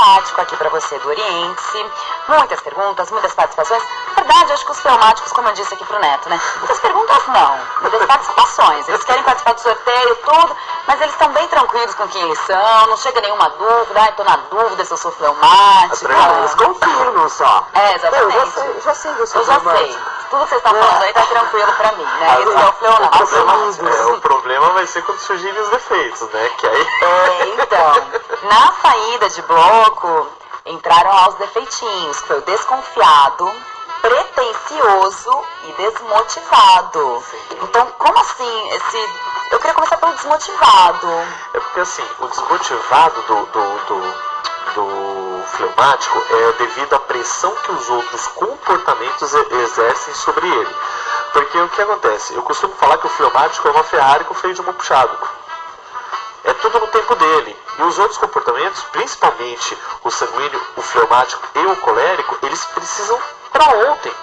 fleumático aqui para você do Oriente-se. Muitas perguntas, muitas participações. Na verdade, acho que os fleumáticos, como eu disse aqui pro Neto, né? Muitas perguntas não, muitas participações. Eles querem participar do sorteio, tudo, mas eles estão bem tranquilos com quem eles são, não chega nenhuma dúvida, ai, tô na dúvida se eu sou fleumático. Eles confirmam só. É, exatamente. Eu já sei que eu sou Eu já sei. Tudo que vocês estão falando aí tá tranquilo pra mim, né? Esse é o fleumático. O problema vai ser quando surgirem os defeitos, né? Que aí... Então, na saída de bloco, entraram lá os defeitinhos, que foi o desconfiado, pretencioso e desmotivado. Sim. Então, como assim eu queria começar pelo desmotivado. É porque assim, o desmotivado do fleumático é devido à pressão que os outros comportamentos exercem sobre ele. Porque o que acontece? Eu costumo falar que o fleumático é uma Ferrari com freio de mão puxado. É tudo no tempo dele. E os outros comportamentos, principalmente o sanguíneo, o fleumático e o colérico, eles precisam para ontem.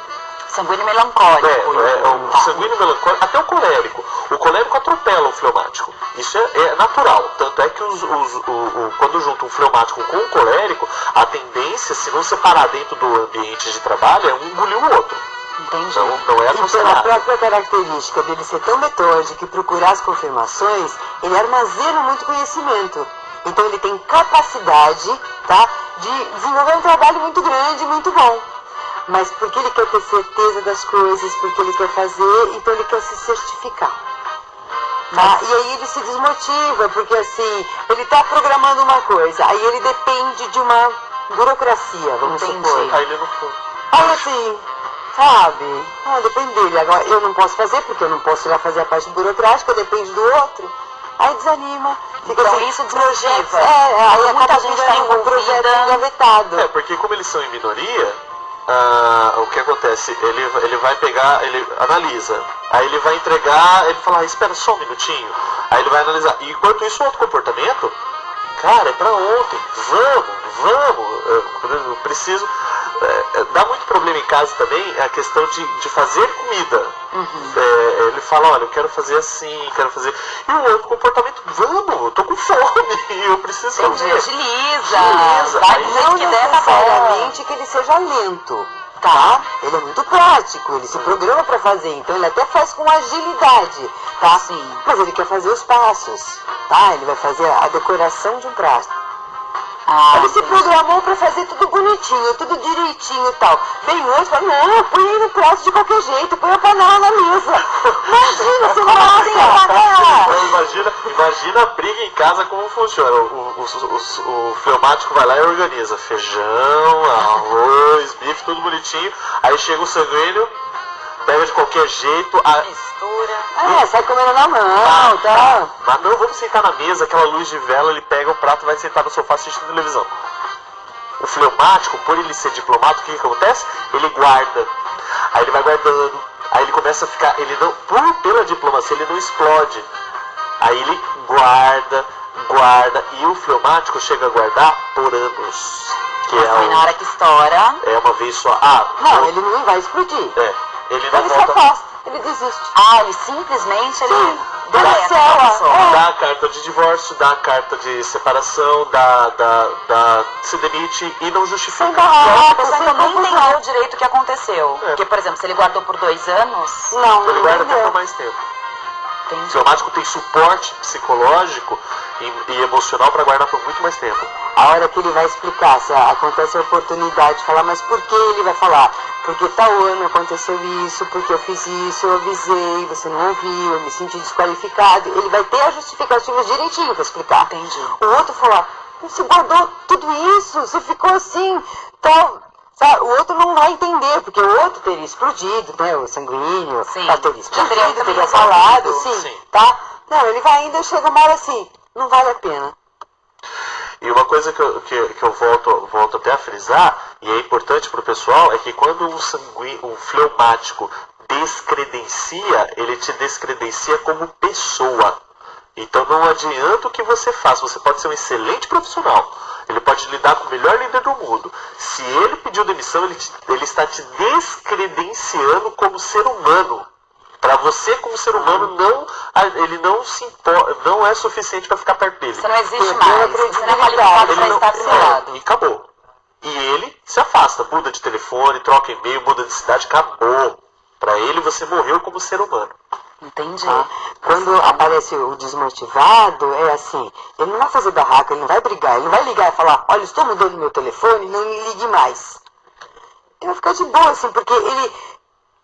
Sanguíneo melancólico. O sanguíneo melancólico, até o colérico. O colérico atropela o fleumático. Isso é natural. Tanto é que quando junta um fleumático com um colérico, a tendência, se não separar dentro do ambiente de trabalho, é um engolir o outro. Entendi. Então, não é E pela aconselhável. própria característica dele ser tão metódico e procurar as confirmações, ele armazena muito conhecimento. Então ele tem capacidade, tá, de desenvolver um trabalho muito grande, muito bom. Mas porque ele quer ter certeza das coisas, porque ele quer fazer, então ele quer se certificar. Tá? E aí ele se desmotiva, porque assim, ele está programando uma coisa, aí ele depende de uma burocracia, vamos supor. Aí ele não foi. Aí assim, sabe, depende dele. Agora eu não posso fazer, porque eu não posso ir lá fazer a parte burocrática, depende do outro. Aí desanima, fica Então, assim, isso desmotiva. Aí Muita acaba gente virando tá um projeto envolvida. engavetado. Porque como eles são em minoria, o que acontece? Ele vai pegar, ele analisa, aí ele vai entregar, ele fala, espera só um minutinho, aí ele vai analisar. E enquanto isso, o outro comportamento, cara, é pra ontem, vamos, eu preciso... dá muito problema em casa também a questão de fazer comida. Ele fala, olha, eu quero fazer assim, quero fazer... E o outro comportamento, vamos, eu tô com fome, eu preciso fazer. Agiliza. Vai do jeito Não que der, tá bom. necessariamente que ele seja lento, tá? Ele é muito prático, ele se programa para fazer, então ele até faz com agilidade, tá? Sim. Mas ele quer fazer os passos, tá? Ele vai fazer a decoração de um prato. Ele se programou para fazer tudo bonitinho, tudo direitinho e tal. Vem hoje e fala, não, põe aí no prato de qualquer jeito, põe a panela na mesa. Imagina, você não tem a panela. Imagina a briga em casa como funciona. O fleumático vai lá e organiza feijão, arroz, bife, tudo bonitinho. Aí chega o sanguíneo, pega de qualquer jeito. Mistura. Sai comendo na mão, tá? Mas não, vamos sentar na mesa, aquela luz de vela, ele pega o prato e vai sentar no sofá assistindo televisão. O fleumático, por ele ser diplomático, o que acontece? Ele guarda. Aí ele vai guardando. Aí ele começa a ficar, ele não, pela diplomacia, ele não explode. Aí ele guarda, e o fleumático chega a guardar por anos. Que Assim, na hora que estoura. é uma vez só. Não, ele não vai explodir. Ele não Ele se volta. afasta, ele desiste. Ele simplesmente Sim. deleta Cancela. a pessoa. Dá a carta de divórcio, dá a carta de separação, se demite e não justifica. Sem E aí a barraco, pessoa sem então nem confusão. entendeu direito o que aconteceu. É. Porque, por exemplo, se ele guardou por 2 anos, Não, Ele guarda até por entendeu. mais tempo. O entendi. fleumático tem suporte psicológico e emocional para guardar por muito mais tempo. A hora que ele vai explicar, se acontece a oportunidade de falar, mas por que ele vai falar? Porque tal ano aconteceu isso, porque eu fiz isso, eu avisei, você não ouviu, eu me senti desqualificado. Ele vai ter a justificativa direitinho para explicar. Entendi. O outro falar, você guardou tudo isso, você ficou assim, tal. Sabe? O outro não vai entender, porque o outro teria explodido, né? O sanguíneo, Sim. teria Já teria explodido, teria resolvido. falado, sim, Sim. tá? Não, ele vai ainda, chega uma hora assim, não vale a pena. E uma coisa que eu volto até a frisar, e é importante para o pessoal, é que quando um fleumático descredencia, ele te descredencia como pessoa. Então não adianta o que você faz, você pode ser um excelente profissional, ele pode lidar com o melhor líder do mundo. Se ele pediu demissão, ele está te descredenciando como ser humano. Para você, como ser humano, ele não é suficiente para ficar perto dele. Você não existe Perdeu a mais. Você não é qualificado para Ele não- estar do meu lado. errado. E acabou. E ele se afasta, muda de telefone, troca e-mail, muda de cidade, acabou. Pra ele, você morreu como ser humano. Entendi. Tá? Quando aparece o desmotivado, é assim, ele não vai fazer barraca, ele não vai brigar, ele não vai ligar e falar, olha, estou mudando meu telefone, não me ligue mais. Ele vai ficar de boa, assim, porque ele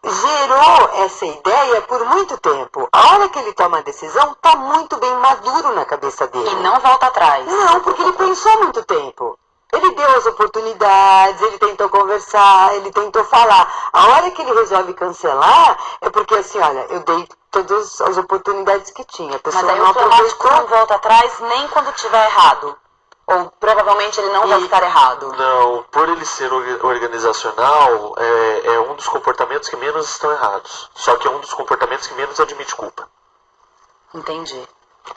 gerou essa ideia por muito tempo. A hora que ele toma a decisão, tá muito bem maduro na cabeça dele. E não volta atrás. Não, porque ele pensou há muito tempo. Ele deu as oportunidades, ele tentou conversar, ele tentou falar. A hora que ele resolve cancelar, é porque assim, olha, eu dei todas as oportunidades que tinha. A pessoa Mas aí não o fleumático aproveitou. não volta atrás nem quando tiver errado. Ou provavelmente ele não vai estar errado. Não, por ele ser organizacional, é um dos comportamentos que menos estão errados. Só que é um dos comportamentos que menos admite culpa. Entendi.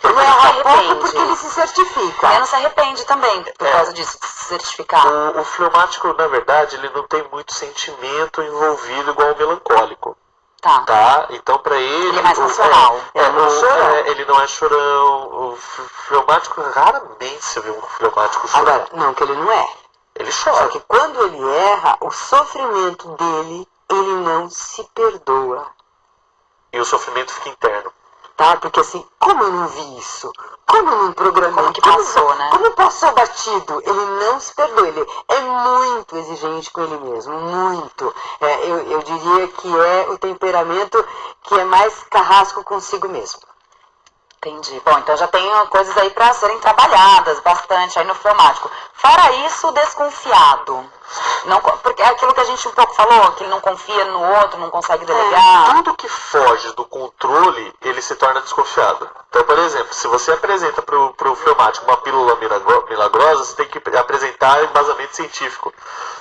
Ele Não erra se pouco arrepende. porque ele se certifica. Menos se arrepende também por causa disso, de se certificar. O fleumático, na verdade, ele não tem muito sentimento envolvido igual o melancólico. Tá. Tá? Então, pra ele... Ele é mais racional. Ele não é chorão. Ele não é chorão. O fleumático, raramente você vê um fleumático chorando. Agora, não que ele não é. Ele Só chora. que quando ele erra, o sofrimento dele, ele não se perdoa. E o sofrimento fica interno. Tá? Porque assim, como eu não vi isso? Como eu não programei? Como que passou, né? Como passou batido? Ele não se perdoa, ele é muito exigente com ele mesmo, muito. Eu diria que é o temperamento que é mais carrasco consigo mesmo. Entendi. Bom, então já tem coisas aí para serem trabalhadas bastante aí no fleumático. Fora isso, o desconfiado. Não, porque é aquilo que a gente um pouco falou, que ele não confia no outro, não consegue delegar. Tudo que foge do controle, ele se torna desconfiado. Então, por exemplo, se você apresenta pro fleumático uma pílula milagrosa, você tem que apresentar embasamento científico.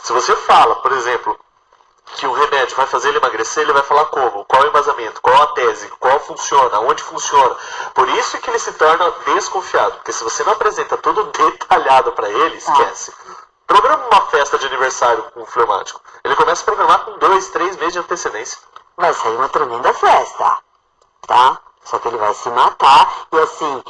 Se você fala, por exemplo, que o remédio vai fazer ele emagrecer, ele vai falar como, qual é o embasamento, qual a tese, qual funciona, onde funciona. Por isso que ele se torna desconfiado, porque se você não apresenta tudo detalhado para ele, esquece. Programa uma festa de aniversário com o fleumático. Ele começa a programar com 2, 3 meses de antecedência. Vai sair uma tremenda festa, tá? Só que ele vai se matar e assim,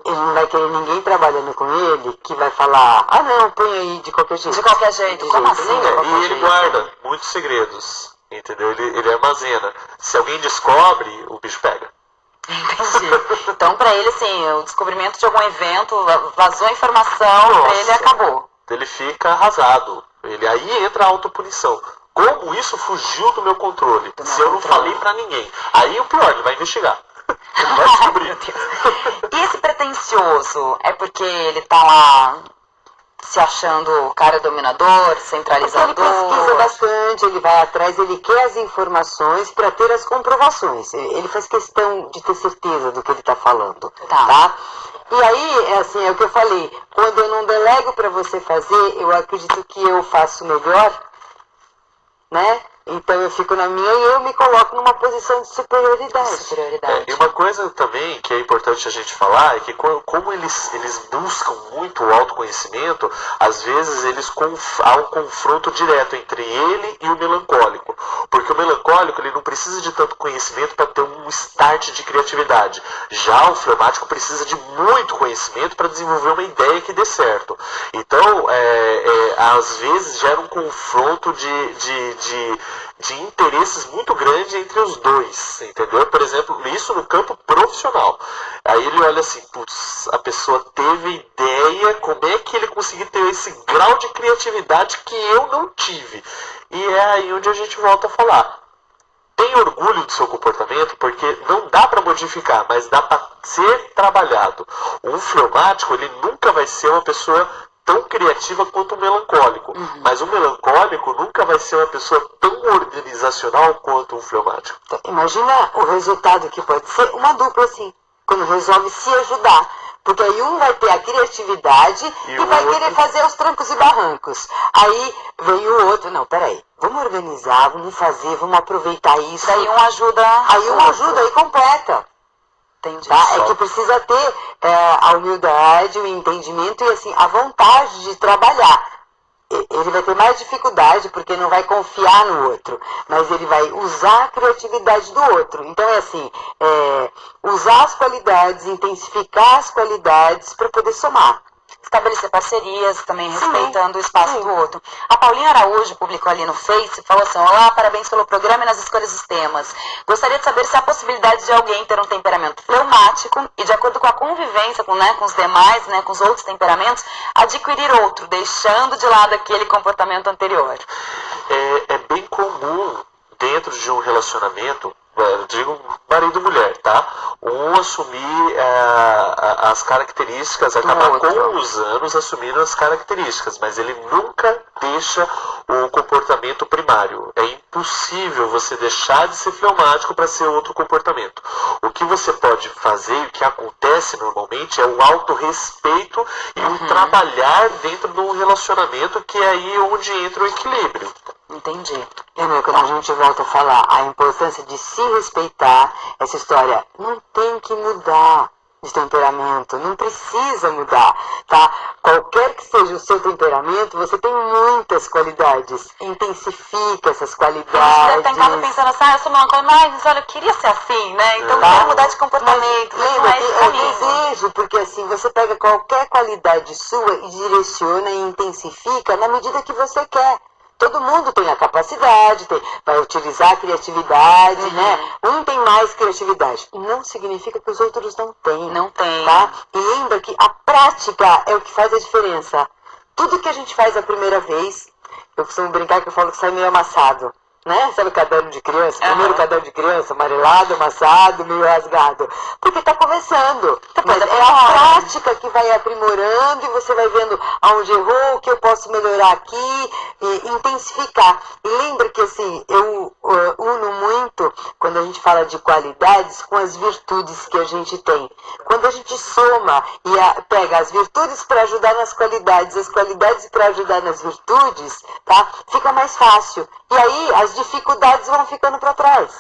ele não vai querer ninguém trabalhando com ele que vai falar, ah não, põe aí de qualquer jeito. De qualquer jeito, como assim? nenhum. De qualquer E ele jeito. guarda muitos segredos, entendeu? Ele armazena. Se alguém descobre, o bicho pega. Entendi. Então, pra ele, assim, o descobrimento de algum evento, vazou a informação, pra Nossa. ele acabou. Ele fica arrasado. Aí entra a autopunição. Como isso fugiu do meu controle? Do meu Se eu não controle. falei pra ninguém. Aí o pior, ele vai investigar. Ele vai descobrir. Meu Deus. E esse pretencioso, é porque ele tá lá se achando o cara dominador, Porque ele centralizador? pesquisa bastante, ele vai atrás, ele quer as informações para ter as comprovações. Ele faz questão de ter certeza do que ele está falando, tá? E aí, assim, é o que eu falei, quando eu não delego para você fazer, eu acredito que eu faço melhor, né? Então eu fico na minha e eu me coloco numa posição de superioridade. Superioridade. E uma coisa também que é importante a gente falar é que como eles buscam muito o autoconhecimento, às vezes há um confronto direto entre ele e o melancólico. Porque o melancólico ele não precisa de tanto conhecimento para ter um start de criatividade. Já o fleumático precisa de muito conhecimento para desenvolver uma ideia que dê certo. Então, às vezes gera um confronto de interesses muito grande entre os dois, entendeu? Por exemplo, isso no campo profissional. Aí ele olha assim, putz, a pessoa teve ideia, como é que ele conseguiu ter esse grau de criatividade que eu não tive? E é aí onde a gente volta a falar. Tem orgulho do seu comportamento, porque não dá para modificar, mas dá para ser trabalhado. Um fleumático, ele nunca vai ser uma pessoa tão criativa quanto o melancólico. Mas o melancólico nunca vai ser uma pessoa tão organizacional quanto um fleumático. Então, imagina o resultado que pode ser uma dupla assim, quando resolve se ajudar. Porque aí um vai ter a criatividade E e o vai outro- querer fazer os trancos e barrancos. Aí vem o outro, não, peraí, vamos organizar, vamos fazer, vamos aproveitar isso. Daí um ajuda. Aí um ajuda, aí completa. Entendi. Tá? É que precisa ter a humildade, o entendimento e assim, a vontade de trabalhar. Ele vai ter mais dificuldade porque não vai confiar no outro, mas ele vai usar a criatividade do outro. Então é assim, usar as qualidades, intensificar as qualidades para poder somar. estabelecer parcerias, também Sim. respeitando o espaço Sim. do outro. A Paulinha Araújo publicou ali no Face, falou assim: olá, parabéns pelo programa e nas escolhas dos temas. Gostaria de saber se há possibilidade de alguém ter um temperamento fleumático e, de acordo com a convivência com os demais, com os outros temperamentos, adquirir outro, deixando de lado aquele comportamento anterior. É bem comum dentro de um relacionamento, digo marido e mulher, tá? Um assumir as características, acabar com os anos assumindo as características, mas ele nunca deixa o comportamento primário. É impossível você deixar de ser fleumático para ser outro comportamento. O que você pode fazer, e o que acontece normalmente, é o autorrespeito e o trabalhar dentro de um relacionamento, que é aí onde entra o equilíbrio. Entendi. Quando a gente volta a falar a importância de se respeitar, essa história não tem que mudar de temperamento, não precisa mudar, tá? Qualquer que seja o seu temperamento, você tem muitas qualidades. Intensifica essas qualidades. Você deve estar em casa pensando assim: eu sou melancólica, mas olha, eu queria ser assim, né? Então eu quero mudar de comportamento. Mas não Lembra é que esse é caminho. desejo, porque assim, você pega qualquer qualidade sua e direciona e intensifica na medida que você quer. Todo mundo tem a capacidade, vai utilizar a criatividade, né? Um tem mais criatividade. Não significa que os outros não têm. Não tem. Tá? E lembra que a prática é o que faz a diferença. Tudo que a gente faz a primeira vez, eu costumo brincar que eu falo que sai meio amassado. Né? Sabe o caderno de criança? Primeiro caderno de criança, amarelado, amassado, meio rasgado. Porque está começando. Mas é a prática que vai aprimorando e você vai vendo aonde errou, o que eu posso melhorar aqui, e intensificar. E lembra que assim, eu uno muito, quando a gente fala de qualidades, com as virtudes que a gente tem. Quando a gente soma e pega as virtudes para ajudar nas qualidades, as qualidades para ajudar nas virtudes, tá? Fica mais fácil. E aí as dificuldades vão ficando para trás.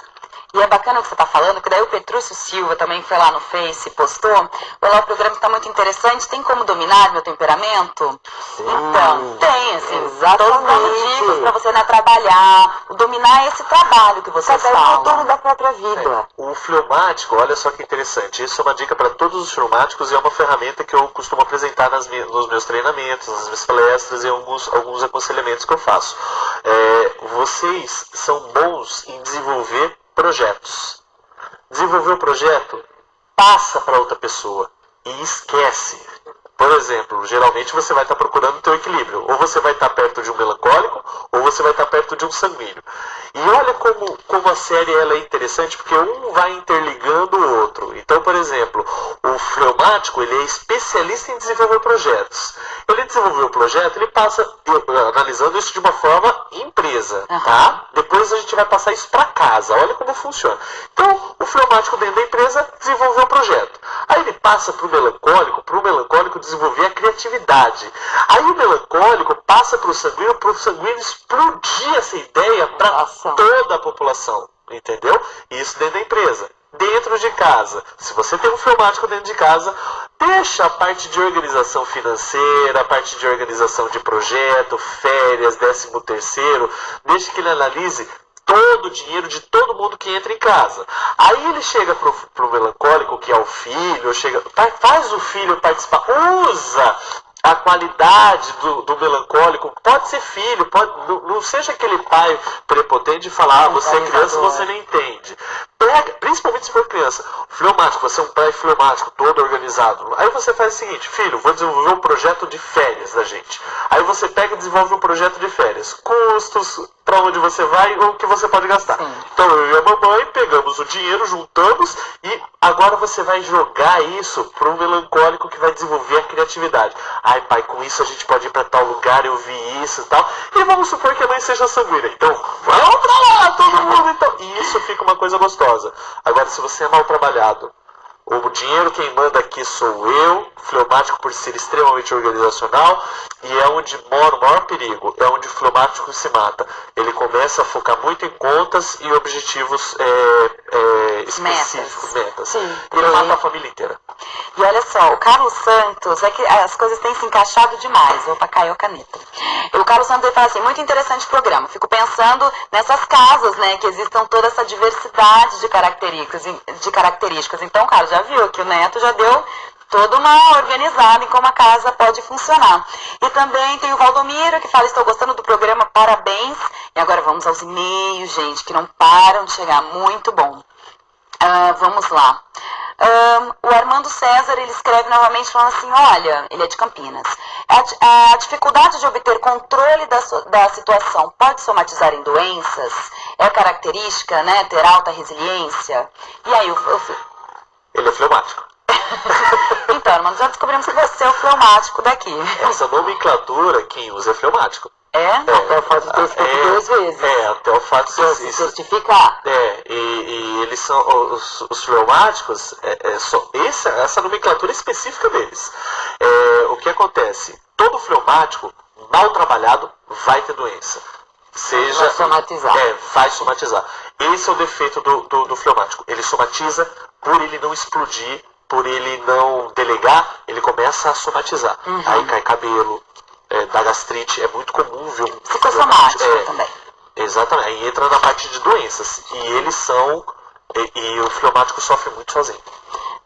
E é bacana o que você está falando, que daí o Petrúcio Silva também foi lá no Face, postou. Olha lá, o programa está muito interessante. Tem como dominar meu temperamento? Sim, então, tem, assim. exatamente. Todos dando dicas para você trabalhar, dominar esse trabalho que vocês Cada um é o dono falam. da própria vida. O fleumático, olha só que interessante, isso é uma dica para todos os fleumáticos e é uma ferramenta que eu costumo apresentar nos meus treinamentos, nas minhas palestras e alguns aconselhamentos que eu faço. Vocês são bons em desenvolver projetos. Desenvolver um projeto, passa para outra pessoa e esquece. Por exemplo, geralmente você vai estar procurando o teu equilíbrio. Ou você vai estar perto de um melancólico, ou você vai estar perto de um sanguíneo. E olha como a série ela é interessante, porque um vai interligando o outro. Então, por exemplo, o fleumático ele é especialista em desenvolver projetos. Ele desenvolveu o projeto, ele passa analisando isso de uma forma empresa, tá? Depois a gente vai passar isso para casa. Olha como funciona. Então, o fleumático dentro da empresa desenvolveu o projeto. Aí ele passa para o melancólico desenvolver a criatividade. Aí o melancólico passa para o sanguíneo explodir essa ideia para toda a população, entendeu? Isso dentro da empresa. Dentro de casa, se você tem um fleumático dentro de casa, deixa a parte de organização financeira, a parte de organização de projeto, férias, 13º, deixa que ele analise todo o dinheiro de todo mundo que entra em casa. Aí ele chega pro melancólico, que é o filho, faz o filho participar, usa a qualidade do melancólico, pode ser filho, não seja aquele pai prepotente de falar, você é criança, você não entende. Principalmente se for criança, fleumático, você é um pai fleumático, todo organizado. Aí você faz o seguinte: filho, vou desenvolver um projeto de férias da gente. Aí você pega e desenvolve um projeto de férias. Custos, para onde você vai ou o que você pode gastar. Então eu e a mamãe pegamos o dinheiro, juntamos e agora você vai jogar isso para um melancólico que vai desenvolver a criatividade. Ai pai, com isso a gente pode ir para tal lugar, eu vi isso e tal. E vamos supor que a mãe seja sanguínea. Então vamos para lá, todo mundo então. E isso fica uma coisa gostosa. Agora, se você é mal trabalhado, o dinheiro quem manda aqui sou eu, fleumático por ser extremamente organizacional, e é onde mora o maior perigo, é onde o fleumático se mata. Ele começa a focar muito em contas e objetivos específicos, metas. E ele mata a família inteira. E olha só, o Carlos Santos, é que as coisas têm se encaixado demais. Opa, caiu a caneta. O Carlos Santos ele fala assim: muito interessante o programa. Fico pensando nessas casas, né, que existam toda essa diversidade de características. Então, Carlos, já viu que o Neto já deu toda uma organizada em como a casa pode funcionar. E também tem o Valdomiro, que fala: estou gostando do programa, parabéns. E agora vamos aos e-mails, gente, que não param de chegar. Muito bom. Vamos lá. O Armando César, ele escreve novamente falando assim: olha, ele é de Campinas, a dificuldade de obter controle da situação pode somatizar em doenças? É característica, né, ter alta resiliência? E aí, Ele é fleumático. Então, Armando, já descobrimos que você é o fleumático daqui. Essa nomenclatura, quem usa é fleumático. Até o fato de ter escrito 2 vezes. Até o fato de se certificar. E eles são os fleumáticos, essa nomenclatura específica deles. O que acontece? Todo fleumático, mal trabalhado, vai ter doença. Vai somatizar. Vai somatizar. Esse é o defeito do fleumático. Ele somatiza, por ele não explodir, por ele não delegar, ele começa a somatizar. Aí cai cabelo, dá gastrite, é muito comum ver um psicossomático também. Exatamente, aí entra na parte de doenças. E eles são. E o fleumático sofre muito sozinho.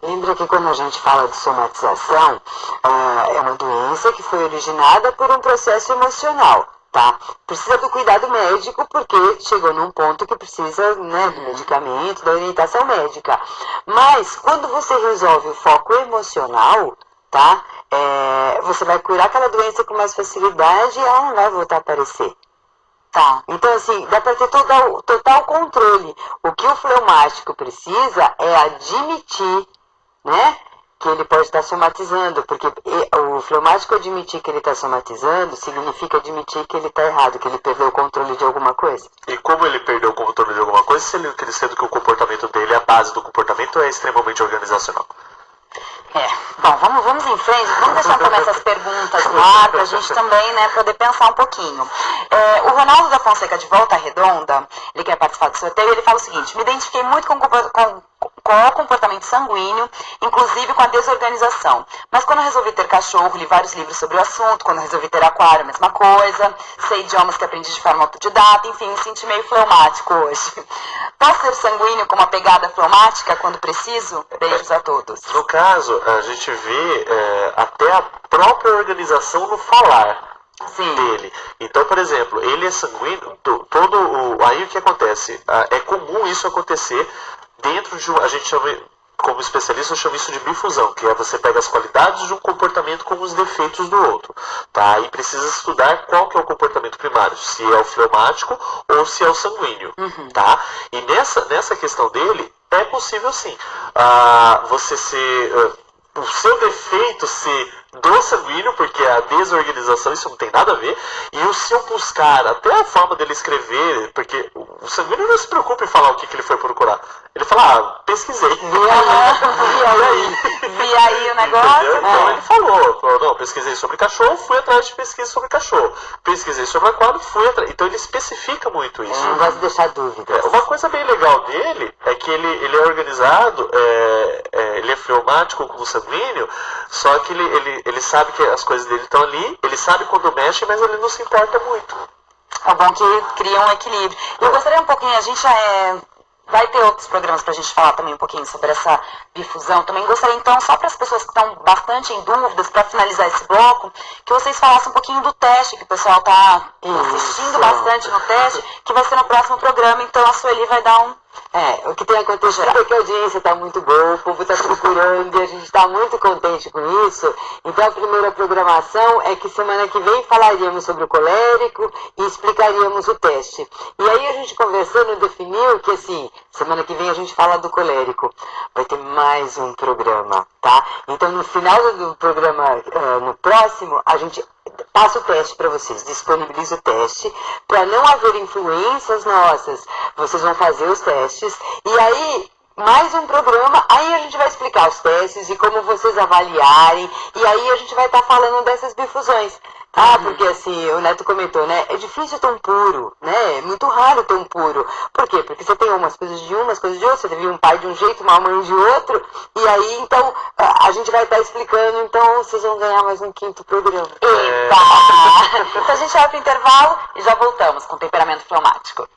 Lembra que quando a gente fala de somatização, é uma doença que foi originada por um processo emocional, tá? Precisa do cuidado médico, porque chegou num ponto que precisa, né, do medicamento, da orientação médica. Mas quando você resolve o foco emocional, tá? Você vai curar aquela doença com mais facilidade e ela não vai voltar a aparecer. Tá. Então, assim, dá para ter total controle. O que o fleumático precisa é admitir, né, que ele pode estar somatizando, porque o fleumático admitir que ele está somatizando significa admitir que ele está errado, que ele perdeu o controle de alguma coisa. E como ele perdeu o controle de alguma coisa, sendo que o comportamento dele, a base do comportamento é extremamente organizacional. Bom, vamos em frente, vamos deixar também essas perguntas no ar para a gente também, né, poder pensar um pouquinho. O Ronaldo da Fonseca, de Volta Redonda, ele quer participar do sorteio, ele fala o seguinte: me identifiquei muito com o comportamento sanguíneo, inclusive com a desorganização. Mas quando eu resolvi ter cachorro, li vários livros sobre o assunto. Quando eu resolvi ter aquário, a mesma coisa. Sei idiomas que aprendi de forma autodidata. Enfim, me senti meio fleumático hoje. Posso ser sanguíneo com uma pegada fleumática quando preciso? Beijos a todos. No caso, a gente vê até a própria organização no falar. Sim. Dele. Então, por exemplo, ele é sanguíneo, aí o que acontece? É comum isso acontecer dentro de a gente chama, como especialista, eu chamo isso de bifusão, que é você pega as qualidades de um comportamento com os defeitos do outro, tá? E precisa estudar qual que é o comportamento primário, se é o fleumático ou se é o sanguíneo, tá? E nessa questão dele, é possível sim, você ser, o seu defeito ser do sanguíneo, porque a desorganização, isso não tem nada a ver, e o seu buscar, até a forma dele escrever, porque o sanguíneo não se preocupa em falar o que ele foi procurar. Ele fala, pesquisei. Vi aí o negócio. Então ele falou, não, pesquisei sobre cachorro, fui atrás de pesquisa sobre cachorro. Pesquisei sobre aquário, fui atrás. Então ele especifica muito isso. Não vai deixar dúvidas. Uma coisa bem legal dele é que ele é organizado, ele é fleumático como sanguíneo, só que ele sabe que as coisas dele estão ali, ele sabe quando mexe, mas ele não se importa muito. É bom que cria um equilíbrio. Eu gostaria um pouquinho, a gente já vai ter outros programas para a gente falar também um pouquinho sobre essa bifusão. Também gostaria, então, só para as pessoas que estão bastante em dúvidas, para finalizar esse bloco, que vocês falassem um pouquinho do teste, que o pessoal está insistindo bastante no teste, que vai ser no próximo programa. Então a Sueli vai dar um... O que tem acontecido é que a audiência está muito boa, o povo está procurando e a gente está muito contente com isso. Então a primeira programação é que semana que vem falaríamos sobre o colérico e explicaríamos o teste. E aí a gente conversando definiu que assim, semana que vem a gente fala do colérico. Vai ter mais um programa, tá? Então no final do programa, no próximo, a gente passa o teste para vocês, disponibiliza o teste, para não haver influências nossas, vocês vão fazer os testes, e aí, mais um programa, aí a gente vai explicar os testes e como vocês avaliarem, e aí a gente vai estar falando dessas bifusões. Porque assim, o Neto comentou, né, é difícil ter um puro, né, é muito raro ter um puro. Por quê? Porque você tem umas coisas de umas coisas de outro, você teve um pai de um jeito, uma mãe de outro, e aí, então, a gente vai estar explicando, então vocês vão ganhar mais um quinto programa. Eita! Então a gente vai para o intervalo e já voltamos com temperamento fleumático.